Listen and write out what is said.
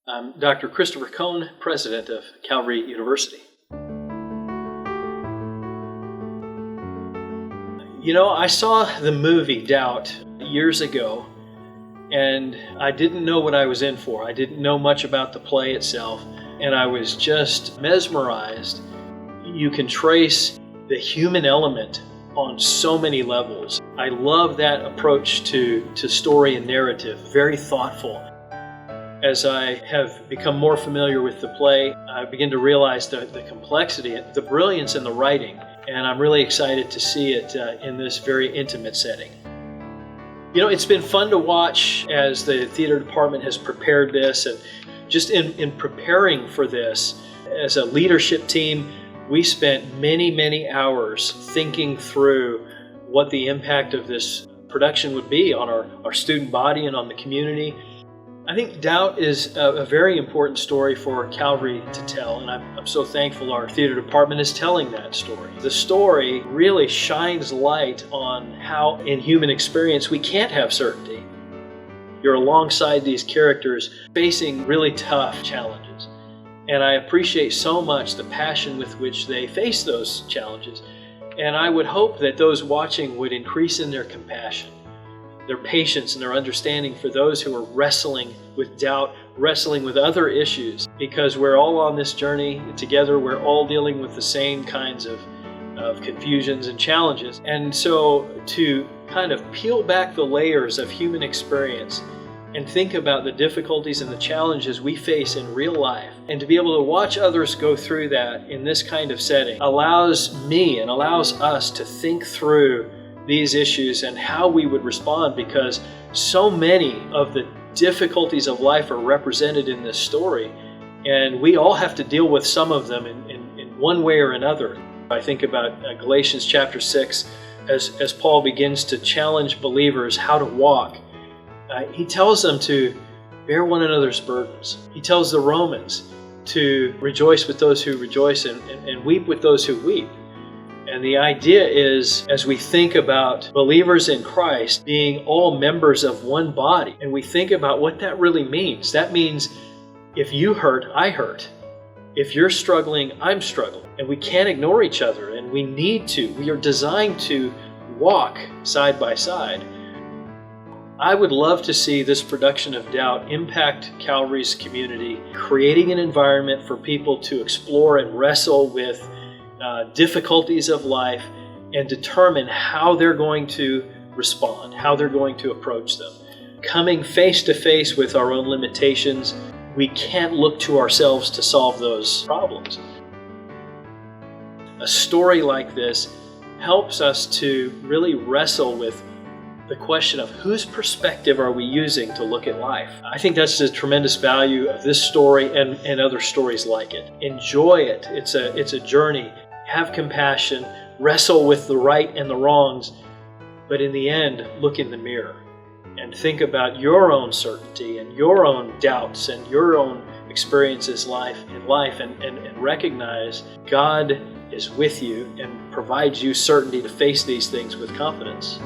I'm Dr. Christopher Cohn, president of Calvary University. I saw the movie Doubt years ago, and I didn't know what I was in for. I didn't know much about the play itself, and I was just mesmerized. You can trace the human element on so many levels. I love that approach to story and narrative, very thoughtful. As I have become more familiar with the play, I begin to realize the complexity, the brilliance in the writing, and I'm really excited to see it in this very intimate setting. It's been fun to watch as the theater department has prepared this, and just in preparing for this, as a leadership team, we spent many hours thinking through what the impact of this production would be on our student body and on the community. I think Doubt is a very important story for Calvary to tell, and I'm so thankful our theater department is telling that story. The story really shines light on how in human experience we can't have certainty. You're alongside these characters facing really tough challenges, and I appreciate so much the passion with which they face those challenges, and I would hope that those watching would increase in their compassion, their patience and their understanding for those who are wrestling with doubt, wrestling with other issues, because we're all on this journey together. We're all dealing with the same kinds of confusions and challenges. And so to kind of peel back the layers of human experience and think about the difficulties and the challenges we face in real life, and to be able to watch others go through that in this kind of setting allows me and allows us to think through these issues and how we would respond, because so many of the difficulties of life are represented in this story, and we all have to deal with some of them in one way or another. I think about Galatians chapter 6 as Paul begins to challenge believers how to walk. He tells them to bear one another's burdens. He tells the Romans to rejoice with those who rejoice and weep with those who weep. And the idea is, as we think about believers in Christ being all members of one body, and we think about what that really means, that means if you hurt, I hurt. If you're struggling, I'm struggling. And we can't ignore each other, and we need to. We are designed to walk side by side. I would love to see this production of Doubt impact Calvary's community, creating an environment for people to explore and wrestle with difficulties of life and determine how they're going to respond, how they're going to approach them. Coming face to face with our own limitations, we can't look to ourselves to solve those problems. A story like this helps us to really wrestle with the question of whose perspective are we using to look at life. I think that's the tremendous value of this story and other stories like it. Enjoy it. It's a journey. Have compassion, wrestle with the right and the wrongs, but in the end, look in the mirror and think about your own certainty and your own doubts and your own experiences in life and recognize God is with you and provides you certainty to face these things with confidence.